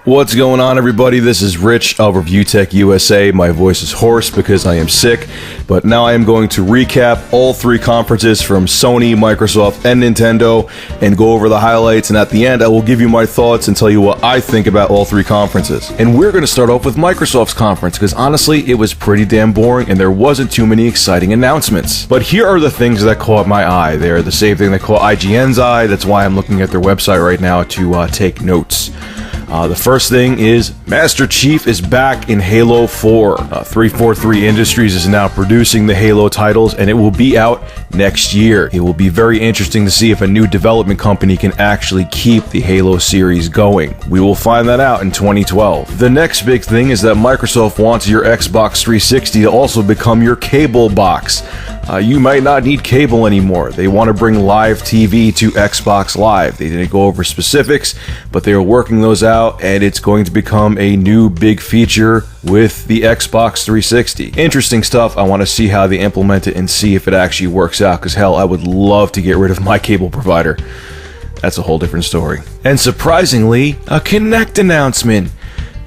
What's going on, everybody? This is Rich of Review Tech USA. My voice is hoarse because I am sick, but now I am going to recap all three conferences from Sony, Microsoft, and Nintendo and go over the highlights, and at the end I will give you my thoughts and tell you what I think about all three conferences. And we're going to start off with Microsoft's conference because honestly it was pretty damn boring and there wasn't too many exciting announcements. But here are the things that caught my eye. They're the same thing that caught IGN's eye. That's why I'm looking at their website right now to take notes. The first thing is Master Chief is back in Halo 4. 343 Industries is now producing the Halo titles, and it will be out next year. It will be very interesting to see if a new development company can actually keep the Halo series going. We will find that out in 2012. The next big thing is that Microsoft wants your Xbox 360 to also become your cable box. You might not need cable anymore. They want to bring live TV to Xbox Live. They didn't go over specifics, but they are working those out, and it's going to become a new big feature with the Xbox 360. Interesting stuff. I want to see how they implement it and see if it actually works out, because hell, I would love to get rid of my cable provider. That's a whole different story. And surprisingly, a Kinect announcement.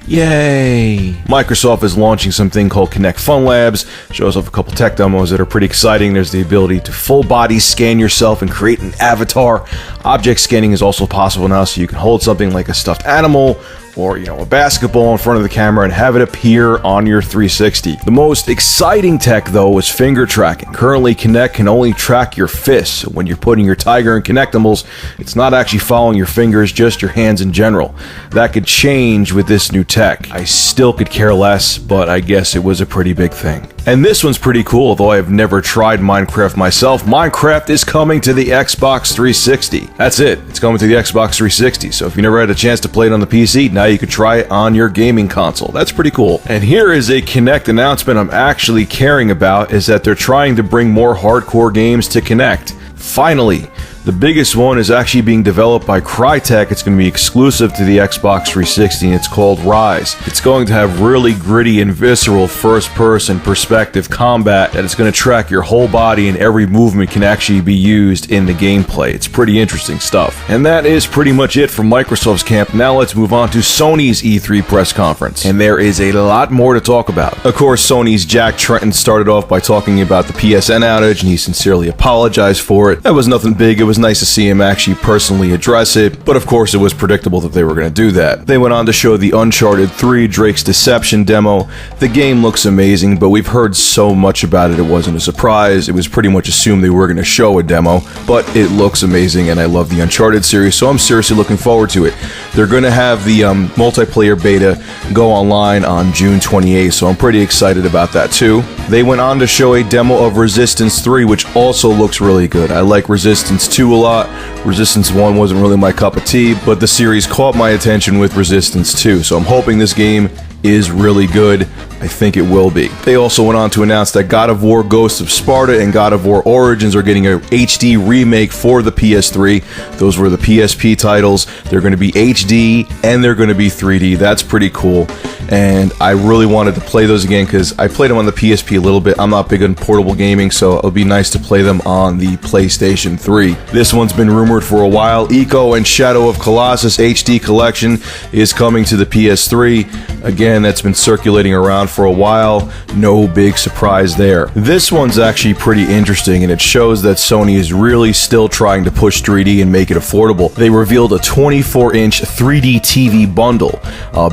Yay! Microsoft is launching something called Kinect Fun Labs. Shows off a couple tech demos that are pretty exciting. There's the ability to full body scan yourself and create an avatar. Object scanning is also possible now, so you can hold something like a stuffed animal or, a basketball in front of the camera and have it appear on your 360. The most exciting tech, though, is finger tracking. Currently, Kinect can only track your fists. So when you're putting your Tiger and Kinectimals, it's not actually following your fingers, just your hands in general. That could change with this new tech. I still could care less, but I guess it was a pretty big thing. And this one's pretty cool, although I've never tried Minecraft myself. Minecraft is coming to the Xbox 360. That's it. It's coming to the Xbox 360. So if you never had a chance to play it on the PC, now you can try it on your gaming console. That's pretty cool. And here is a Kinect announcement I'm actually caring about, is that they're trying to bring more hardcore games to Kinect. Finally. The biggest one is actually being developed by Crytek. It's going to be exclusive to the Xbox 360, and it's called Rise. It's going to have really gritty and visceral first-person perspective combat that is going to track your whole body, and every movement can actually be used in the gameplay. It's pretty interesting stuff. And that is pretty much it from Microsoft's camp. Now let's move on to Sony's E3 press conference. And there is a lot more to talk about. Of course, Sony's Jack Tretton started off by talking about the PSN outage, and he sincerely apologized for it. That was nothing big. It was nice to see him actually personally address it, but of course it was predictable that they were going to do that. They went on to show the Uncharted 3 Drake's Deception demo. The game looks amazing, but we've heard so much about it wasn't a surprise. It was pretty much assumed they were going to show a demo, but it looks amazing, and I love the Uncharted series, so I'm seriously looking forward to it. They're going to have the multiplayer beta go online on June 28th, so I'm pretty excited about that too. They went on to show a demo of Resistance 3, which also looks really good. I like Resistance 2 a lot. Resistance 1 wasn't really my cup of tea, but the series caught my attention with Resistance 2, so I'm hoping this game is really good. I think it will be. They also went on to announce that God of War Ghosts of Sparta and God of War Origins are getting a HD remake for the PS3. Those were the PSP titles. They're going to be HD and they're going to be 3D. That's pretty cool. And I really wanted to play those again because I played them on the PSP a little bit. I'm not big on portable gaming, so it'll be nice to play them on the PlayStation 3. This one's been rumored for a while. Echo and Shadow of Colossus HD Collection is coming to the PS3. Again, that's been circulating around for a while. No big surprise there. This one's actually pretty interesting, and it shows that Sony is really still trying to push 3D and make it affordable. They revealed a 24-inch 3D TV bundle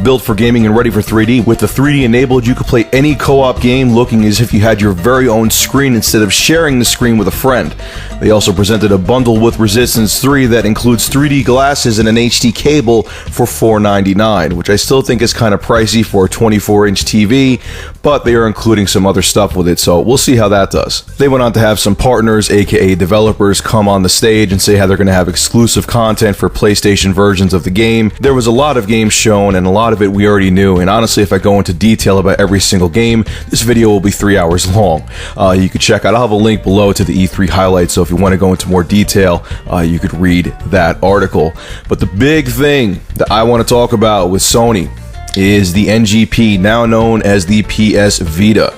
built for gaming and ready for 3D. With the 3D enabled, you could play any co-op game looking as if you had your very own screen instead of sharing the screen with a friend. They also presented a bundle with Resistance 3 that includes 3D glasses and an HD cable for $4.99, which I still think is kind of pricey for a 24-inch TV, but they are including some other stuff with it, so we'll see how that does. They went on to have some partners, aka developers, come on the stage and say how they're going to have exclusive content for PlayStation versions of the game. There was a lot of games shown, and a lot of it we already knew, and honestly, if I go into detail about every single game, this video will be 3 hours long. You could check out, I'll have a link below to the E3 highlights, so if you want to go into more detail, you could read that article. But the big thing that I want to talk about with Sony is the NGP, now known as the PS Vita.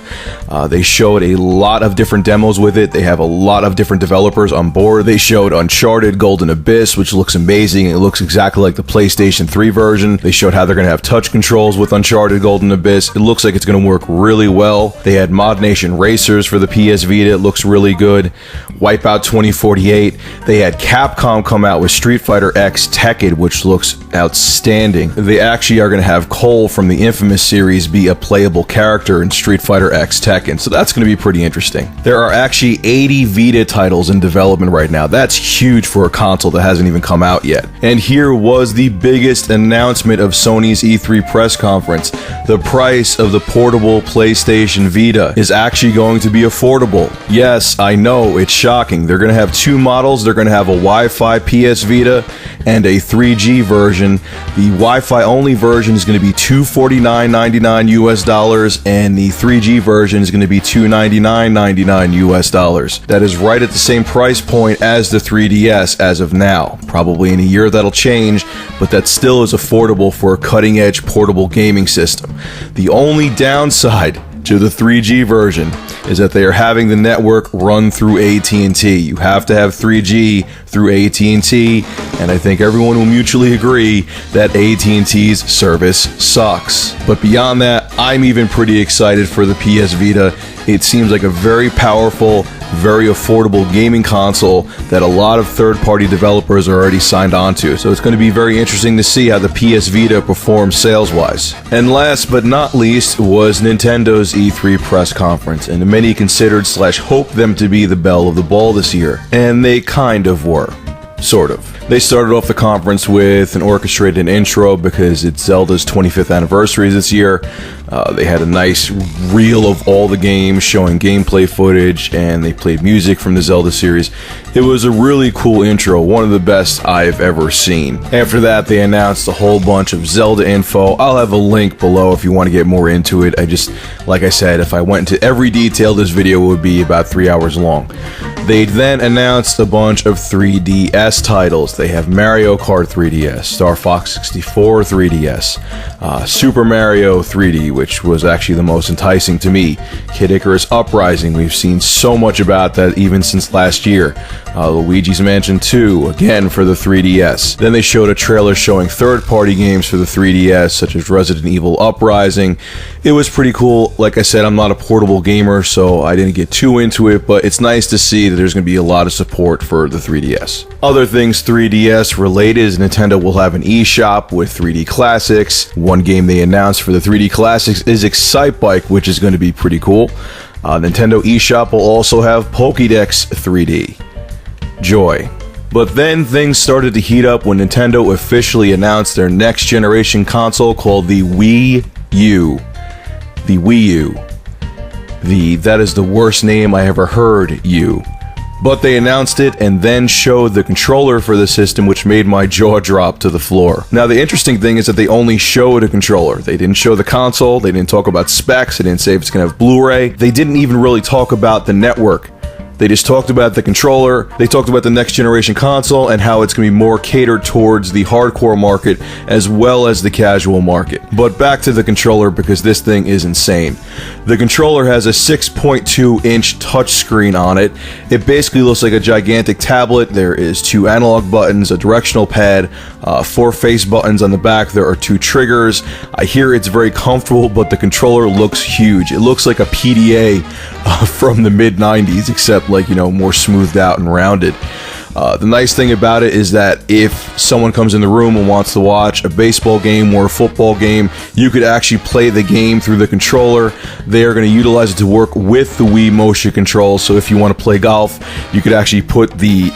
They showed a lot of different demos with it. They have a lot of different developers on board. They showed Uncharted Golden Abyss, which looks amazing. It looks exactly like the PlayStation 3 version. They showed how they're going to have touch controls with Uncharted Golden Abyss. It looks like it's going to work really well. They had Mod Nation Racers for the PS Vita. It looks really good. Wipeout 2048. They had Capcom come out with Street Fighter X Tekken, which looks outstanding. They actually are going to have Cole from the Infamous series be a playable character in Street Fighter X Tekken, so that's going to be pretty interesting. There are actually 80 Vita titles in development right now. That's huge for a console that hasn't even come out yet. And here was the biggest announcement of Sony's E3 press conference. The price of the portable PlayStation Vita is actually going to be affordable. Yes, I know, it's shocking. They're going to have two models. They're going to have a Wi-Fi PS Vita and a 3G version. The Wi-Fi only version is going to be $249.99 US, and the 3G version is going to be $299.99 US. That is right at the same price point as the 3DS as of now. Probably in a year that'll change, but that still is affordable for a cutting-edge portable gaming system. The only downside to the 3G version is that they are having the network run through AT&T. You have to have 3G through AT&T, and I think everyone will mutually agree that AT&T's service sucks. But beyond that, I'm even pretty excited for the PS Vita. It seems like a very powerful, very affordable gaming console that a lot of third-party developers are already signed on to. So it's going to be very interesting to see how the PS Vita performs sales-wise. And last but not least was Nintendo's E3 press conference, and many considered / hoped them to be the belle of the ball this year. And they kind of were. Sort of. They started off the conference with an orchestrated intro because it's Zelda's 25th anniversary this year. They had a nice reel of all the games showing gameplay footage, and they played music from the Zelda series. It was a really cool intro, one of the best I've ever seen. After that, they announced a whole bunch of Zelda info. I'll have a link below if you want to get more into it. Like I said, if I went into every detail, this video would be about 3 hours long. They then announced a bunch of 3DS titles. They have Mario Kart 3DS, Star Fox 64 3DS, Super Mario 3D, which was actually the most enticing to me, Kid Icarus Uprising. We've seen so much about that even since last year. Luigi's Mansion 2, again for the 3DS. Then they showed a trailer showing third-party games for the 3DS, such as Resident Evil Uprising. It was pretty cool. Like I said, I'm not a portable gamer, so I didn't get too into it, but it's nice to see that there's going to be a lot of support for the 3DS. Other things 3DS related is Nintendo will have an eShop with 3D Classics. One game they announced for the 3D Classics is Excitebike, which is going to be pretty cool. Nintendo eShop will also have Pokédex 3D. Joy. But then things started to heat up when Nintendo officially announced their next generation console called the Wii U. The Wii U. That is the worst name I ever heard, U. But they announced it and then showed the controller for the system, which made my jaw drop to the floor. Now, the interesting thing is that they only showed a controller. They didn't show the console, they didn't talk about specs, they didn't say if it's going to have Blu-ray. They didn't even really talk about the network. They just talked about the controller, they talked about the next generation console, and how it's going to be more catered towards the hardcore market as well as the casual market. But back to the controller, because this thing is insane. The controller has a 6.2-inch touchscreen on it. It basically looks like a gigantic tablet. There is 2 analog buttons, a directional pad, 4 face buttons on the back. There are 2 triggers. I hear it's very comfortable, but the controller looks huge. It looks like a PDA from the mid-90s, except more smoothed out and rounded. The nice thing about it is that if someone comes in the room and wants to watch a baseball game or a football game, you could actually play the game through the controller. They are going to utilize it to work with the Wii motion controls, so if you want to play golf, you could actually put the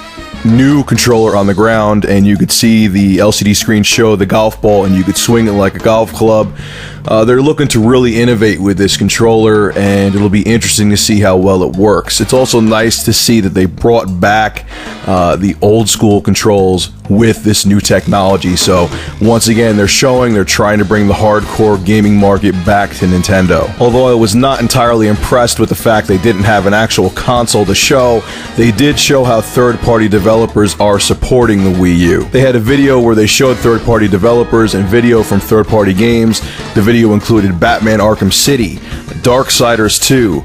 new controller on the ground and you could see the LCD screen show the golf ball and you could swing it like a golf club. They're looking to really innovate with this controller, and it'll be interesting to see how well it works. It's also nice to see that they brought back the old school controls with this new technology. So once again, they're trying to bring the hardcore gaming market back to Nintendo. Although I was not entirely impressed with the fact they didn't have an actual console to show, they did show how third-party developers are supporting the Wii U. They had a video where they showed third-party developers and video from third-party games. The video included Batman Arkham City, Darksiders 2,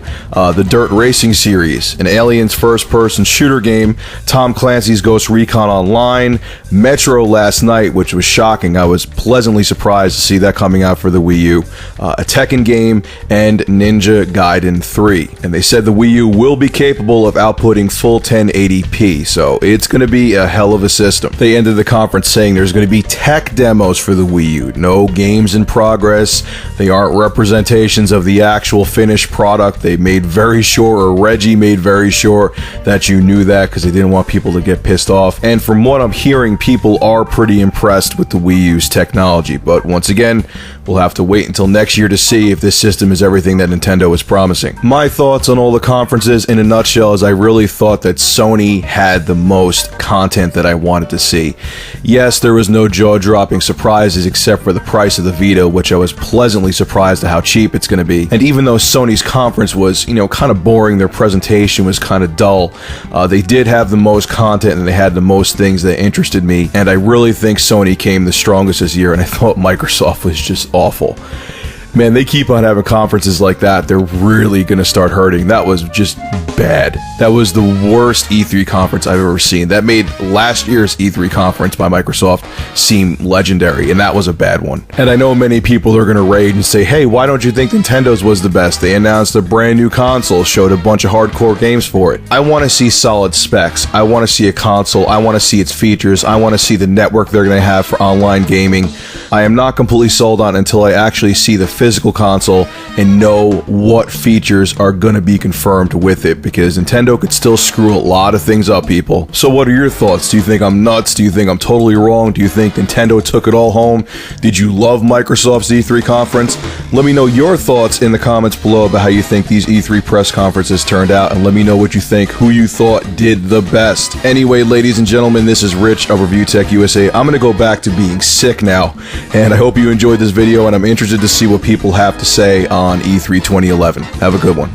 the Dirt Racing series, an Aliens first-person shooter game, Tom Clancy's Ghost Recon Online, Metro last night, which was shocking. I was pleasantly surprised to see that coming out for the Wii U, a Tekken game, and Ninja Gaiden 3. And they said the Wii U will be capable of outputting full 1080p, so it's going to be a hell of a system. They ended the conference saying there's going to be tech demos for the Wii U, no games in progress, they aren't representations of the actual finished product. They made very sure, or Reggie made very sure, that you knew that because they didn't want people to get pissed off. And from what I'm hearing, people are pretty impressed with the Wii U's technology. But once again, we'll have to wait until next year to see if this system is everything that Nintendo is promising. My thoughts on all the conferences in a nutshell is I really thought that Sony had the most content that I wanted to see. Yes, there was no jaw-dropping surprises except for the price of the Vita, which I was pleasantly surprised at how cheap it's going to be. And even though Sony's conference was, kind of boring, their presentation was kind of dull, they did have the most content and they had the most things that interested me, and I really think Sony came the strongest this year, and I thought Microsoft was just awful. Man, they keep on having conferences like that. They're really going to start hurting. That was just bad. That was the worst E3 conference I've ever seen. That made last year's E3 conference by Microsoft seem legendary, and that was a bad one. And I know many people are going to rage and say, hey, why don't you think Nintendo's was the best? They announced a brand new console, showed a bunch of hardcore games for it. I want to see solid specs. I want to see a console. I want to see its features. I want to see the network they're going to have for online gaming. I am not completely sold on it until I actually see the physical console and know what features are going to be confirmed with it, because Nintendo could still screw a lot of things up, people. So what are your thoughts? Do you think I'm nuts? Do you think I'm totally wrong? Do you think Nintendo took it all home? Did you love Microsoft's E3 conference? Let me know your thoughts in the comments below about how you think these E3 press conferences turned out, and let me know what you think, who you thought did the best. Anyway, ladies and gentlemen, this is Rich of Review Tech USA. I'm going to go back to being sick now, and I hope you enjoyed this video, and I'm interested to see what people have to say on E3 2011. Have a good one.